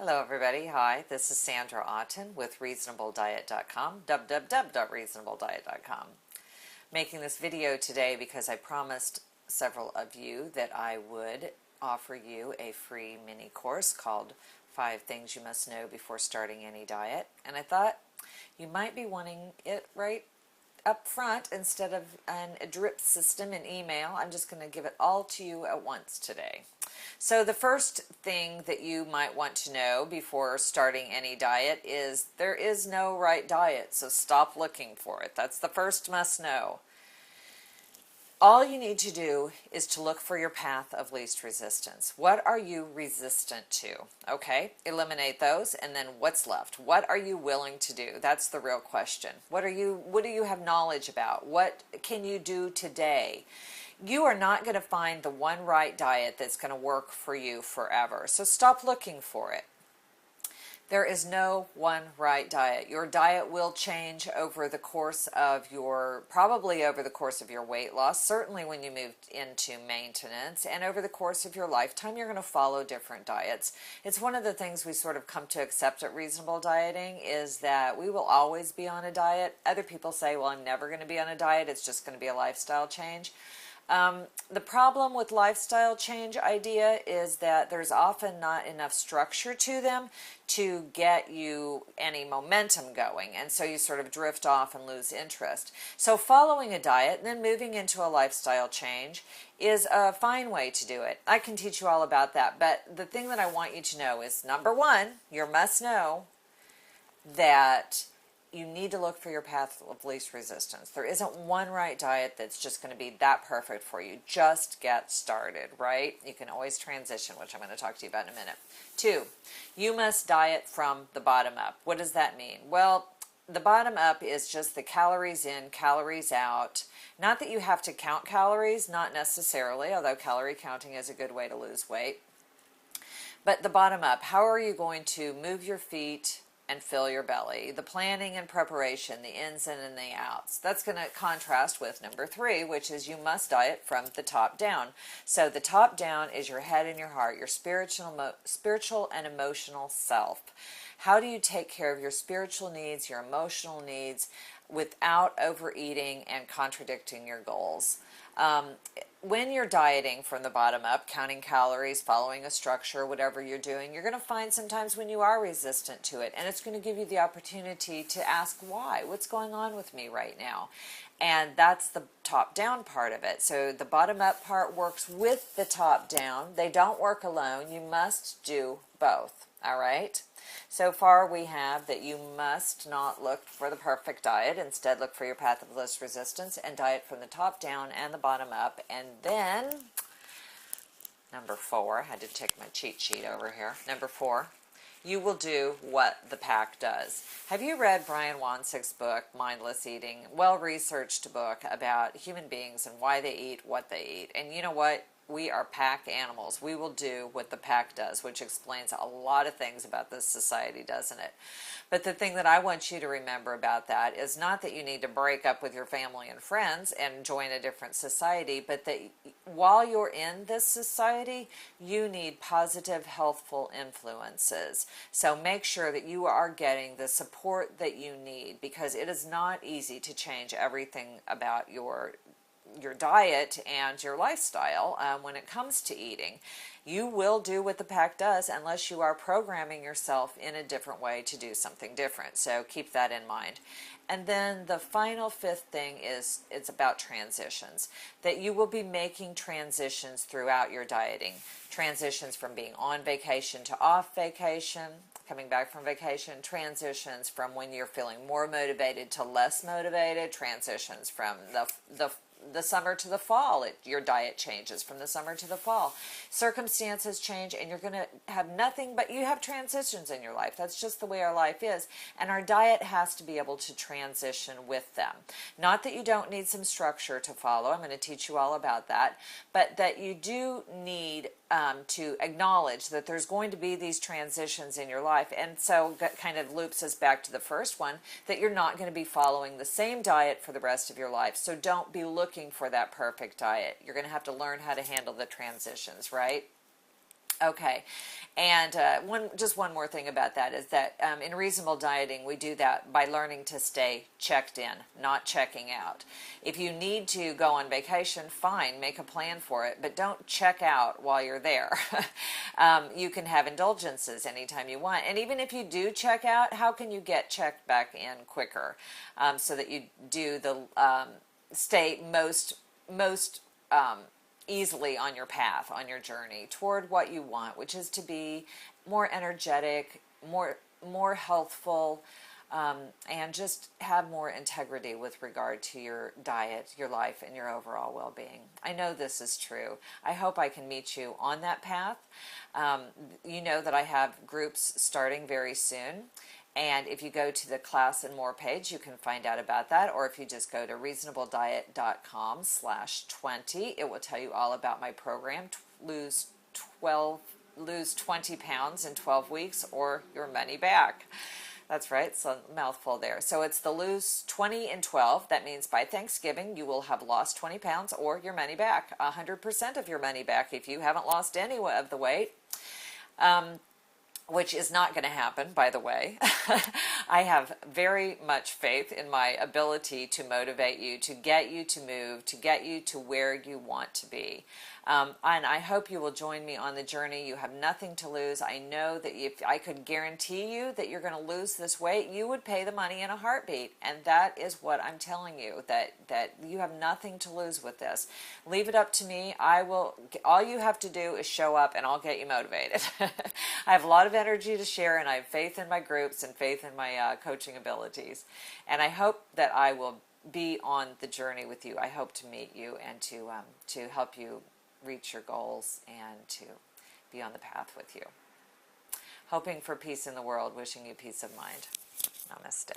Hello everybody, hi, this is Sandra Otten with ReasonableDiet.com, www.reasonablediet.com. Making this video today because I promised several of you that I would offer you a free mini course called 5 Things You Must Know Before Starting Any Diet, and I thought you might be wanting it right up front instead of a drip system in email. I'm just going to give it all to you at once today. So the first thing that you might want to know before starting any diet is there is no right diet, so stop looking for it. That's the first must know. All you need to do is to look for your path of least resistance. What are you resistant to? Okay, eliminate those, and then what's left? What are you willing to do? That's the real question. What do you have knowledge about? What can you do today? You are not going to find the one right diet that's going to work for you forever. So stop looking for it. There is no one right diet. Your diet will change over the course of probably over the course of your weight loss, certainly when you move into maintenance, and over the course of your lifetime, you're going to follow different diets. It's one of the things we sort of come to accept at Reasonable Dieting is that we will always be on a diet. Other people say, well, I'm never going to be on a diet. It's just going to be a lifestyle change. The problem with lifestyle change idea is that there's often not enough structure to them to get you any momentum going, and so you sort of drift off and lose interest. So following a diet and then moving into a lifestyle change is a fine way to do it. I can teach you all about that, but the thing that I want you to know is, number one, you must know that you need to look for your path of least resistance. There isn't one right diet that's just going to be that perfect for you. Just get started, right? You can always transition, which I'm going to talk to you about in a minute. 2, you must diet from the bottom up. What does that mean? Well, the bottom up is just the calories in, calories out. Not that you have to count calories, not necessarily, although calorie counting is a good way to lose weight. But the bottom up, how are you going to move your feet and fill your belly? The planning and preparation, the ins and the outs. That's going to contrast with number 3, which is you must diet from the top down. So the top down is your head and your heart, your spiritual and emotional self. How do you take care of your spiritual needs, your emotional needs, without overeating and contradicting your goals? When you're dieting from the bottom up, counting calories, following a structure, whatever you're doing, you're going to find sometimes when you are resistant to it, and it's going to give you the opportunity to ask why. What's going on with me right now? And that's the top down part of it. So the bottom up part works with the top down. They don't work alone. You must do both. All right? So far we have that you must not look for the perfect diet. Instead, look for your path of least resistance and diet from the top down and the bottom up. And then, number 4, I had to take my cheat sheet over here. Number 4, you will do what the pack does. Have you read Brian Wanson's book, Mindless Eating? Well-researched book about human beings and why they eat what they eat. And you know what? We are pack animals. We will do what the pack does, which explains a lot of things about this society, doesn't it? But the thing that I want you to remember about that is not that you need to break up with your family and friends and join a different society, but that while you're in this society, you need positive, healthful influences. So make sure that you are getting the support that you need, because it is not easy to change everything about your diet and your lifestyle when it comes to eating. You will do what the pack does unless you are programming yourself in a different way to do something different. So keep that in mind. And then the final 5th thing is it's about transitions, that you will be making transitions throughout your dieting. Transitions from being on vacation to off vacation, coming back from vacation, transitions from when you're feeling more motivated to less motivated, transitions from the summer to the fall. Your diet changes from the summer to the fall. Circumstances change, and you're going to have nothing but you have transitions in your life. That's just the way our life is, and our diet has to be able to transition with them. Not that you don't need some structure to follow. I'm going to teach you all about that, but that you do need to acknowledge that there's going to be these transitions in your life. And so that kind of loops us back to the first one, that you're not going to be following the same diet for the rest of your life. So don't be looking for that perfect diet. You're going to have to learn how to handle the transitions, right? Okay, and just one more thing about that is that in reasonable dieting, we do that by learning to stay checked in, not checking out. If you need to go on vacation, fine, make a plan for it, but don't check out while you're there. You can have indulgences anytime you want, and even if you do check out, how can you get checked back in quicker so that you do the stay most easily on your path, on your journey toward what you want, which is to be more energetic, more healthful, and just have more integrity with regard to your diet, your life, and your overall well-being. I know this is true. I hope I can meet you on that path. You know that I have groups starting very soon. And if you go to the Class and More page, you can find out about that. Or if you just go to reasonableddiet.com/20, it will tell you all about my program, lose 20 pounds in 12 weeks or your money back. That's right, it's a mouthful there. So it's the lose 20 in 12. That means by Thanksgiving, you will have lost 20 pounds or your money back, 100% of your money back if you haven't lost any of the weight. Which is not going to happen, by the way. I have very much faith in my ability to motivate you, to get you to move, to get you to where you want to be. And I hope you will join me on the journey. You have nothing to lose. I know that if I could guarantee you that you're going to lose this weight, you would pay the money in a heartbeat. And that is what I'm telling you, that you have nothing to lose with this. Leave it up to me. All you have to do is show up and I'll get you motivated. I have a lot of energy to share, and I have faith in my groups and faith in my coaching abilities. And I hope that I will be on the journey with you. I hope to meet you and to help you reach your goals and to be on the path with you. Hoping for peace in the world, wishing you peace of mind. Namaste.